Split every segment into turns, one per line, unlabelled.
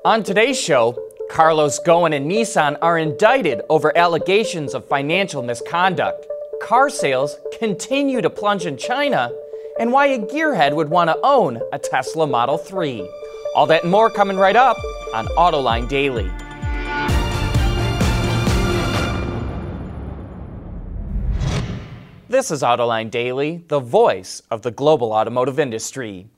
On today's show, Ghosn and Nissan are indicted over allegations of financial misconduct. Car sales continue to plunge in China, and why a gearhead would want to own a Tesla Model 3. All that and more coming right up on Autoline Daily. This is Autoline Daily, the voice of the global automotive industry.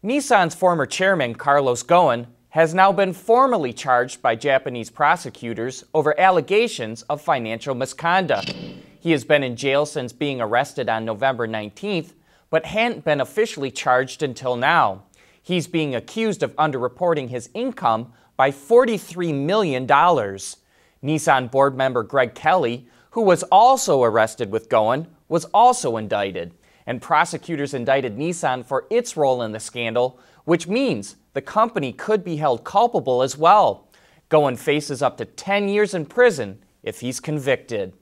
Nissan's former chairman, Ghosn, has now been formally charged by Japanese prosecutors over allegations of financial misconduct. He has been in jail since being arrested on November 19th, but hadn't been officially charged until now. He's being accused of underreporting his income by $43 million. Nissan board member Greg Kelly, who was also arrested with Ghosn, was also indicted, and prosecutors indicted Nissan for its role in the scandal, which means the company could be held culpable as well. Ghosn faces up to 10 years in prison if he's convicted.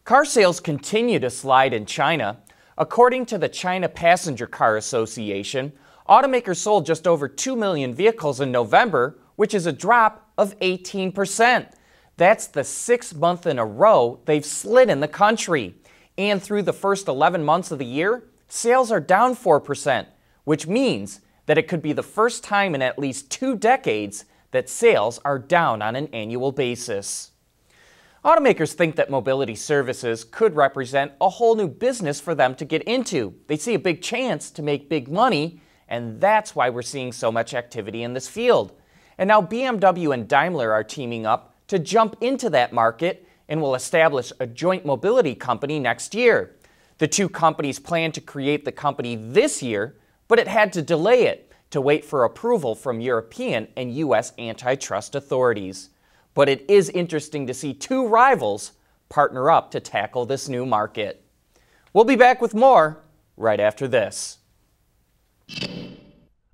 Car sales continue to slide in China. According to the China Passenger Car Association, automakers sold just over 2 million vehicles in November, which is a drop of 18%. That's the 6th month in a row they've slid in the country. And through the first 11 months of the year, sales are down 4%, which means that it could be the first time in at least 2 decades that sales are down on an annual basis. Automakers think that mobility services could represent a whole new business for them to get into. They see a big chance to make big money, and that's why we're seeing so much activity in this field. And now BMW and Daimler are teaming up to jump into that market and will establish a joint mobility company next year. The two companies plan to create the company this year, but it had to delay it to wait for approval from European and U.S. antitrust authorities. But it is interesting to see two rivals partner up to tackle this new market. We'll be back with more right after this.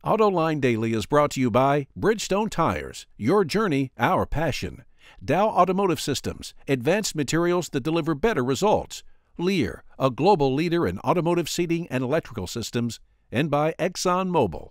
Autoline Daily is brought to you by Bridgestone Tires, your journey, our passion. Dow Automotive Systems, advanced materials that deliver better results. Lear, a global leader in automotive seating and electrical systems. And by ExxonMobil.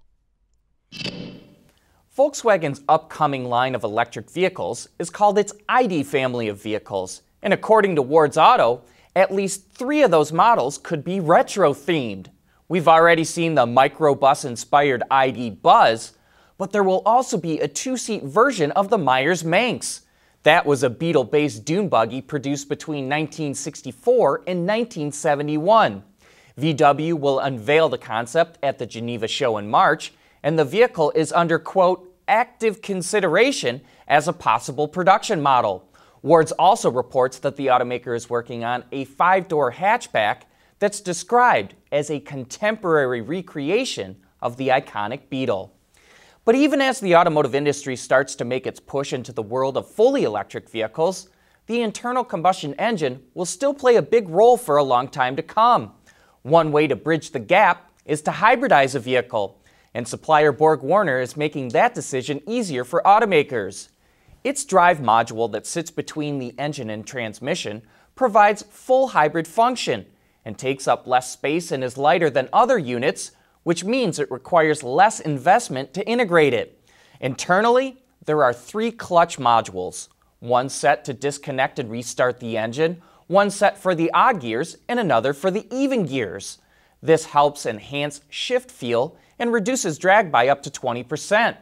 Volkswagen's upcoming line of electric vehicles is called its ID family of vehicles. And according to Ward's Auto, at least 3 of those models could be retro-themed. We've already seen the microbus-inspired ID Buzz, but there will also be a 2-seat version of the Myers Manx. That was a Beetle-based dune buggy produced between 1964 and 1971. VW will unveil the concept at the Geneva show in March, and the vehicle is under, quote, active consideration as a possible production model. Ward's also reports that the automaker is working on a 5-door hatchback that's described as a contemporary recreation of the iconic Beetle. But even as the automotive industry starts to make its push into the world of fully electric vehicles, the internal combustion engine will still play a big role for a long time to come. One way to bridge the gap is to hybridize a vehicle, and supplier BorgWarners is making that decision easier for automakers. Its drive module that sits between the engine and transmission provides full hybrid function and takes up less space and is lighter than other units, which means it requires less investment to integrate it. Internally, there are 3 clutch modules, one set to disconnect and restart the engine, one set for the odd gears, and another for the even gears. This helps enhance shift feel and reduces drag by up to 20%.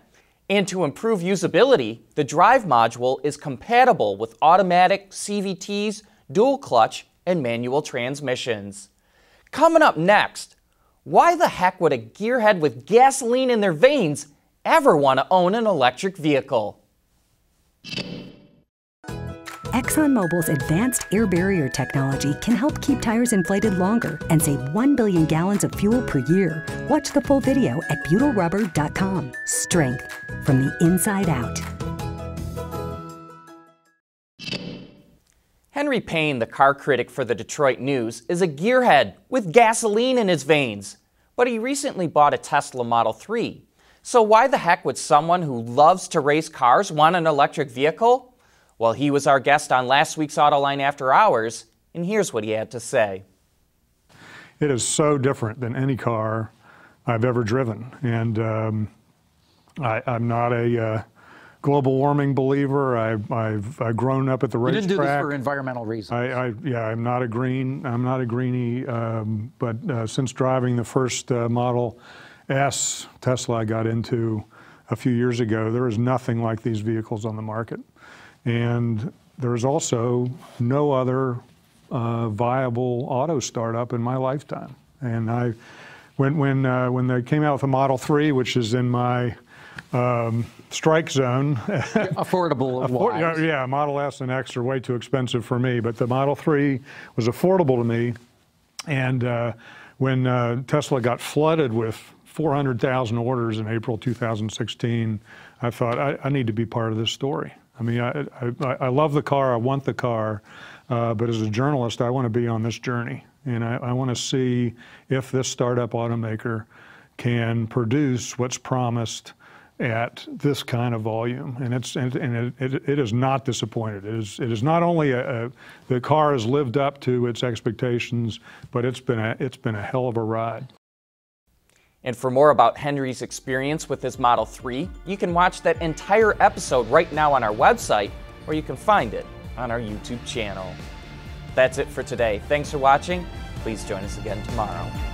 And to improve usability, the drive module is compatible with automatic, CVTs, dual clutch, and manual transmissions. Coming up next, why the heck would a gearhead with gasoline in their veins ever want to own an electric vehicle?
ExxonMobil's advanced air barrier technology can help keep tires inflated longer and save 1 billion gallons of fuel per year. Watch the full video at butylrubber.com. Strength from the inside out.
Henry Payne, the car critic for the Detroit News, is a gearhead with gasoline in his veins. But he recently bought a Tesla Model 3. So why the heck would someone who loves to race cars want an electric vehicle? Well, he was our guest on last week's Autoline After Hours, and here's what he had to say.
It is so different than any car I've ever driven, and I'm not a global warming believer. I've grown up at the racetrack.
You didn't do this for environmental reasons.
Yeah, I'm not a greenie, but since driving the first Model S Tesla I got into a few years ago, there is nothing like these vehicles on the market. And there's also no other viable auto startup in my lifetime. And when they came out with the Model 3, which is in my strike zone.
Affordable wise.
Yeah, Model S and X are way too expensive for me, but the Model 3 was affordable to me. And when Tesla got flooded with 400,000 orders in April 2016, I thought, I need to be part of this story. I mean, I love the car, I want the car, but as a journalist, I want to be on this journey. And I want to see if this startup automaker can produce what's promised at this kind of volume. And it is not disappointed. It is not only the car has lived up to its expectations, but it's been a hell of a ride.
And for more about Henry's experience with his Model 3, you can watch that entire episode right now on our website, or you can find it on our YouTube channel. That's it for today. Thanks for watching. Please join us again tomorrow.